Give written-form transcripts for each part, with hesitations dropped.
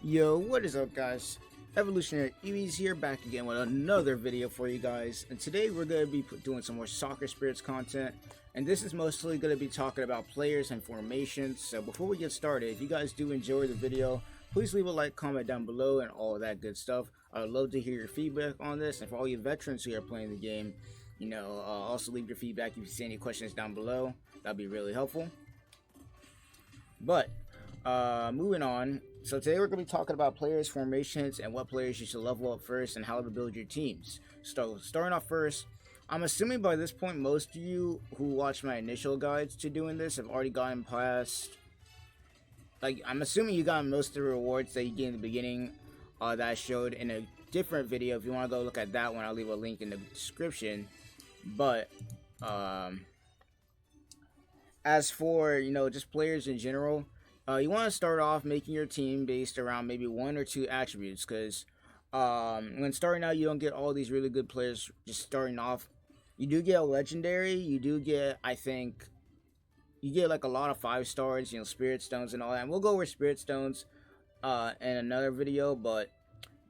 Yo, what is up guys? Evolutionary Eewees here, back again with another video for you guys. And today we're going to be doing some more Soccer Spirits content. And this is mostly going to be talking about players and formations. So before we get started, if you guys do enjoy the video, please leave a like, comment down below, and all of that good stuff. I would love to hear your feedback on this. And for all you veterans who are playing the game, also leave your feedback if you see any questions down below. That'd be really helpful. But moving on, so today we're going to be talking about players, formations, and what players you should level up first and how to build your teams. So starting off first, I'm assuming by this point most of you who watched my initial guides to doing this have already gotten past, I'm assuming you got most of the rewards that you get in the beginning that I showed in a different video. If you want to go look at that one, I'll leave a link in the description. But as for, just players in general, you want to start off making your team based around maybe one or two attributes, because when starting out, you don't get all these really good players just starting off. You do get a legendary, you do get, you get like a lot of 5 stars, spirit stones and all that. And we'll go over spirit stones in another video, but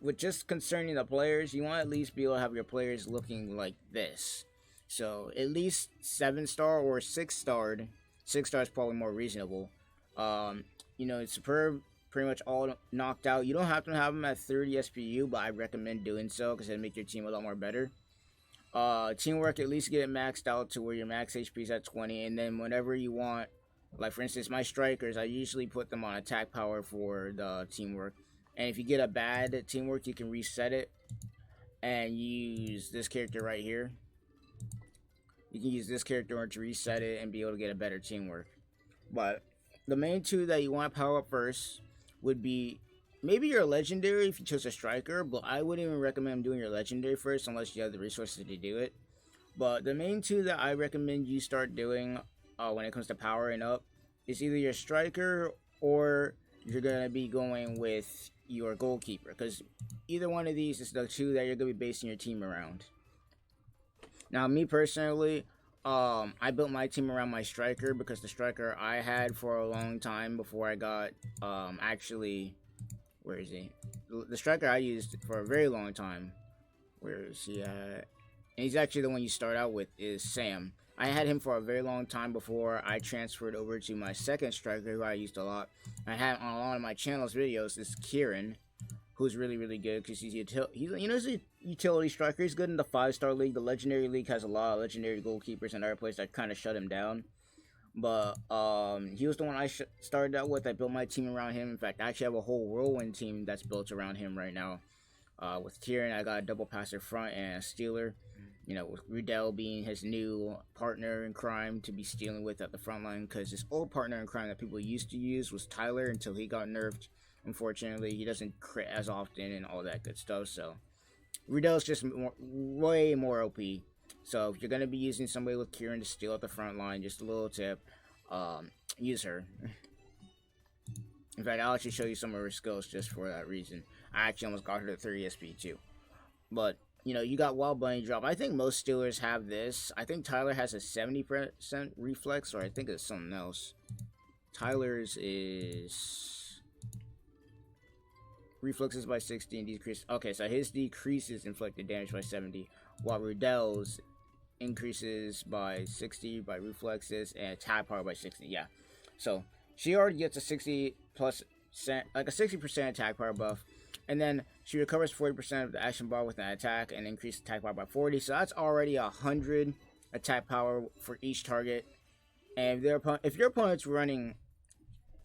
with just concerning the players, you want to at least be able to have your players looking like this. So at least 7-star or 6-starred. 6-star is probably more reasonable. It's superb, pretty much all knocked out. You don't have to have them at 30 SPU, but I recommend doing so because it'll make your team a lot more better. Teamwork, at least get it maxed out to where your max HP is at 20, and then whenever you want, like for instance my strikers, I usually put them on attack power for the teamwork. And if you get a bad teamwork, you can reset it and use this character right here. You can use this character to reset it and be able to get a better teamwork. But the main two that you want to power up first would be maybe your legendary if you chose a striker, but I wouldn't even recommend doing your legendary first unless you have the resources to do it. But the main two that I recommend you start doing when it comes to powering up is either your striker or you're going to be going with your goalkeeper, because either one of these is the two that you're going to be basing your team around. Now, me personally, I built my team around my striker because the striker I had for a long time before I got, where is he? The striker I used for a very long time, where is he at? And he's actually the one you start out with, is Sam. I had him for a very long time before I transferred over to my second striker, who I used a lot. I had on a lot of my channel's videos, is Kieran, who's really, really good because he's a utility striker. He's good in the 5-star league. The legendary league has a lot of legendary goalkeepers and other players that kind of shut him down. But he was the one I started out with. I built my team around him. In fact, I actually have a whole whirlwind team that's built around him right now. With Kieran, I got a double passer front and a stealer. With Riddell being his new partner in crime to be stealing with at the front line, because his old partner in crime that people used to use was Tyler until he got nerfed. Unfortunately, he doesn't crit as often and all that good stuff. So Riddell's just way more OP. So if you're going to be using somebody with Kieran to steal at the front line, just a little tip, use her. In fact, I'll actually show you some of her skills just for that reason. I actually almost got her to 30 SP too. But, you got Wild Bunny drop. I think most Steelers have this. I think Tyler has a 70% reflex, or I think it's something else. Tyler's is reflexes by 60 and decrease. Okay, so his decreases inflicted damage by 70, while Riddell's increases by 60 by reflexes and attack power by 60. Yeah, so she already gets a 60+, like a 60% attack power buff, and then she recovers 40% of the action bar with an attack and increased attack power by 40. So that's already 100 attack power for each target. And if your opponent's running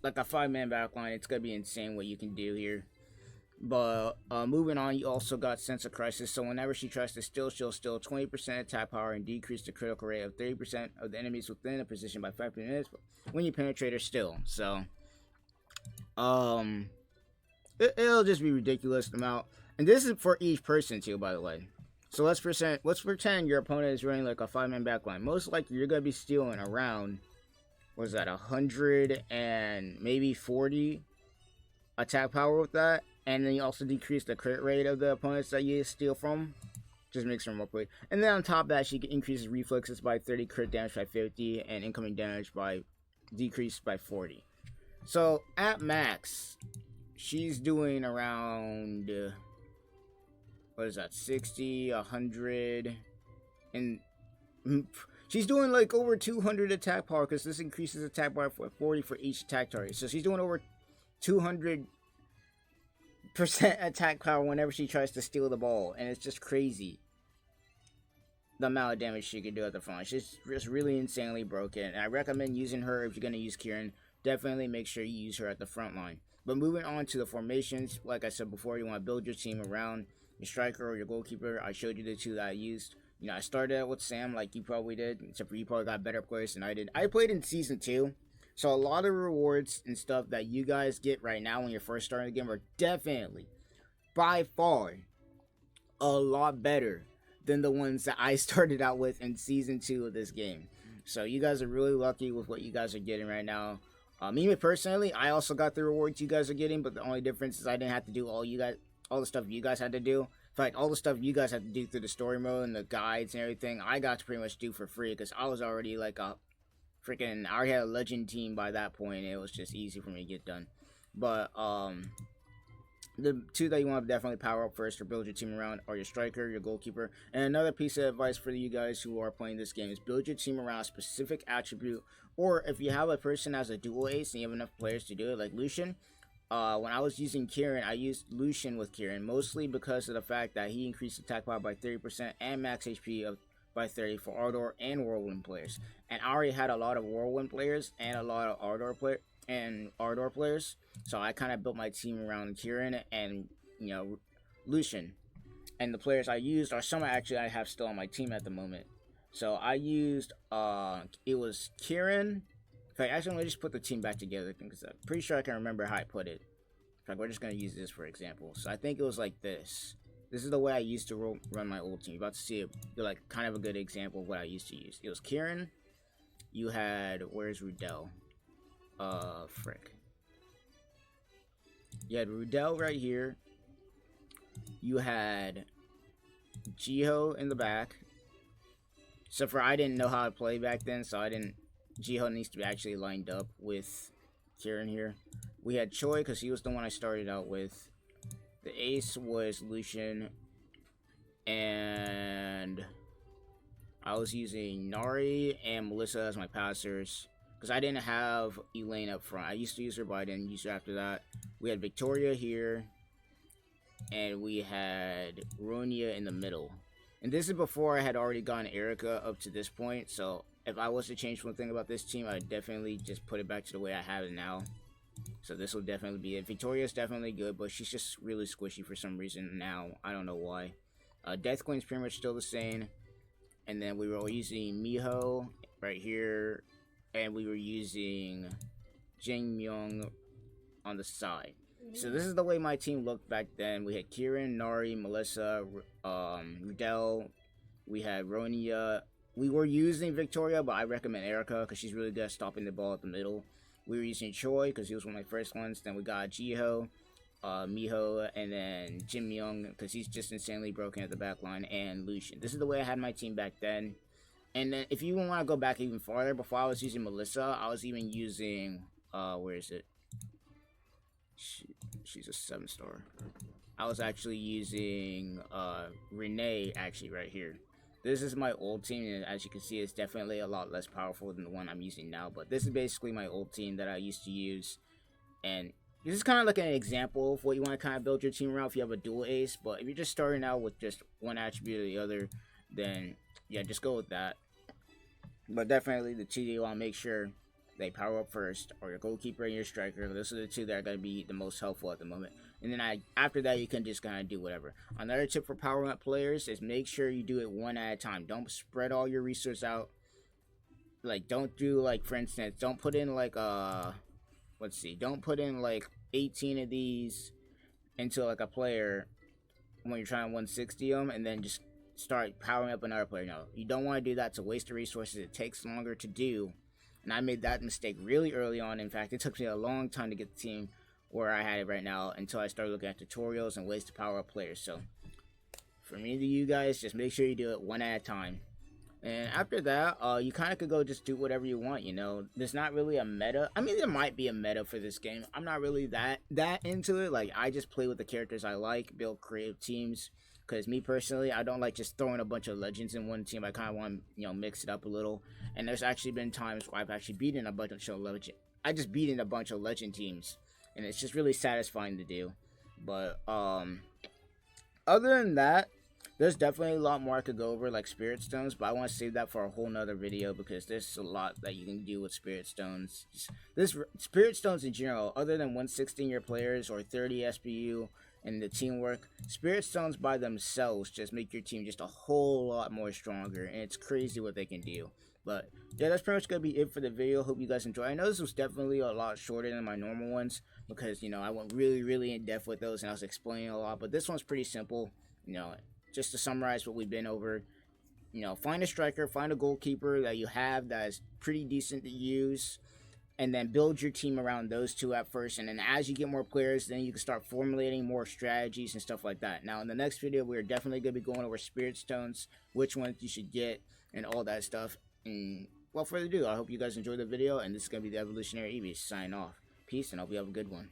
like a 5-man backline, it's gonna be insane what you can do here. But moving on, you also got Sense of Crisis. So whenever she tries to steal, she'll steal 20% attack power and decrease the critical rate of 30% of the enemies within a position by 5 minutes when you penetrate her still. So it'll just be ridiculous amount. And this is for each person too, by the way. So let's pretend your opponent is running like a 5-man backline. Most likely you're gonna be stealing around, what is that, 100 and maybe 40 attack power with that. And then you also decrease the crit rate of the opponents that you steal from. Just makes her more quick. And then on top of that, she increases reflexes by 30, crit damage by 50, and incoming damage by decreased by 40. So at max, she's doing around what is that, 60, 100, and she's doing like over 200 attack power, because this increases attack power for 40 for each attack target. So she's doing over 200% attack power whenever she tries to steal the ball, and it's just crazy the amount of damage she can do at the front. She's just really insanely broken, and I recommend using her if you're going to use Kieran. Definitely make sure you use her at the front line. But moving on to the formations, like I said before, you want to build your team around your striker or your goalkeeper. I showed you the two that I used. You know, I started out with Sam like you probably did, except for you probably got better players than I did. I played in Season 2, so a lot of rewards and stuff that you guys get right now when you're first starting the game are definitely, by far, a lot better than the ones that I started out with in Season 2 of this game. So you guys are really lucky with what you guys are getting right now. Me personally, I also got the rewards you guys are getting, but the only difference is I didn't have to do all the stuff you guys had to do. In fact, all the stuff you guys had to do through the story mode and the guides and everything, I got to pretty much do for free, because I was already like I already had a legend team by that point, and it was just easy for me to get done. But the two that you want to definitely power up first or build your team around are your striker, your goalkeeper. And another piece of advice for you guys who are playing this game is build your team around a specific attribute. Or if you have a person as a dual ace and you have enough players to do it, like Lucian. When I was using Kieran, I used Lucian with Kieran, mostly because of the fact that he increased attack power by 30% and max HP by 30 for Ardor and Whirlwind players. And I already had a lot of Whirlwind players and a lot of Ardor players, so I kind of built my team around Kieran and, you know, Lucian. And the players I used are some actually I have still on my team at the moment. So I used it was Kieran. In fact, actually, let me just put the team back together, because I'm pretty sure I can remember how I put it. In fact, we're just gonna use this for example. So I think it was like this. This is the way I used to run my old team. You're about to see it, like kind of a good example of what I used to use. It was Kieran. You had, where's Rudell? Frick. You had Rudell right here. You had Jiho in the back. Except for I didn't know how to play back then, so Jiho needs to be actually lined up with Kieran here. We had Choi, because he was the one I started out with. The ace was Lucian. And I was using Nari and Melissa as my passers, because I didn't have Elaine up front. I used to use her, but I didn't use her after that. We had Victoria here. And we had Ronia in the middle. And this is before I had already gotten Erica up to this point. So if I was to change one thing about this team, I'd definitely just put it back to the way I have it now. So this will definitely be it. Victoria's definitely good, but she's just really squishy for some reason now. I don't know why. Death Queen's pretty much still the same. And then we were using Miho right here. And we were using Jing Myung on the side. So this is the way my team looked back then. We had Kieran, Nari, Melissa, Rudell. We had Ronia. We were using Victoria, but I recommend Erica because she's really good at stopping the ball at the middle. We were using Choi because he was one of my first ones. Then we got Jiho, Miho, and then Jim Young because he's just insanely broken at the back line, and Lucian. This is the way I had my team back then. And then if you want to go back even farther, before I was using Melissa, I was even using, where is it? She's a 7-star. I was actually using Renee actually right here. This is my old team, and as you can see, it's definitely a lot less powerful than the one I'm using now. But this is basically my old team that I used to use, and this is kind of like an example of what you want to kind of build your team around if you have a dual ace. But if you're just starting out with just one attribute or the other, then yeah, just go with that. But definitely the two you want to make sure they power up first, or your goalkeeper and your striker. Those are the two that are going to be the most helpful at the moment. And then after that, you can just kind of do whatever. Another tip for powering up players is make sure you do it one at a time. Don't spread all your resources out. Like, don't do, like, for instance, don't put in, like, let's see. Don't put in, like, 18 of these into, like, a player when you're trying to 160 them, and then just start powering up another player. No, you don't want to do that. It's a waste of resources. It takes longer to do. And I made that mistake really early on. In fact, it took me a long time to get the team where I had it right now until I started looking at tutorials and ways to power up players. So, for me to you guys, just make sure you do it one at a time. And after that, you kind of could go just do whatever you want. You know, there's not really a meta. I mean, there might be a meta for this game. I'm not really that into it. Like, I just play with the characters I like, build creative teams. Because me personally, I don't like just throwing a bunch of legends in one team. I kind of want to, mix it up a little. And there's actually been times where I've actually beaten a bunch of legend. I just beaten a bunch of legend teams, and it's just really satisfying to do. But other than that, there's definitely a lot more I could go over, like Spirit Stones, but I want to save that for a whole nother video because there's a lot that you can do with Spirit Stones. This Spirit Stones in general, other than 116 your players or 30 SPU and the teamwork, Spirit Stones by themselves just make your team just a whole lot more stronger, and it's crazy what they can do. But yeah, that's pretty much gonna be it for the video. Hope you guys enjoy. I know this was definitely a lot shorter than my normal ones because I went really in depth with those and I was explaining a lot, but this one's pretty simple. Just to summarize what we've been over, find a striker, find a goalkeeper that you have that is pretty decent to use, and then build your team around those two at first. And then as you get more players, then you can start formulating more strategies and stuff like that. Now, in the next video, we're definitely going to be going over Spirit Stones, which ones you should get, and all that stuff. And without further ado, I hope you guys enjoyed the video, and this is going to be the Evolutionary Eevee signing off. Peace, and I hope you have a good one.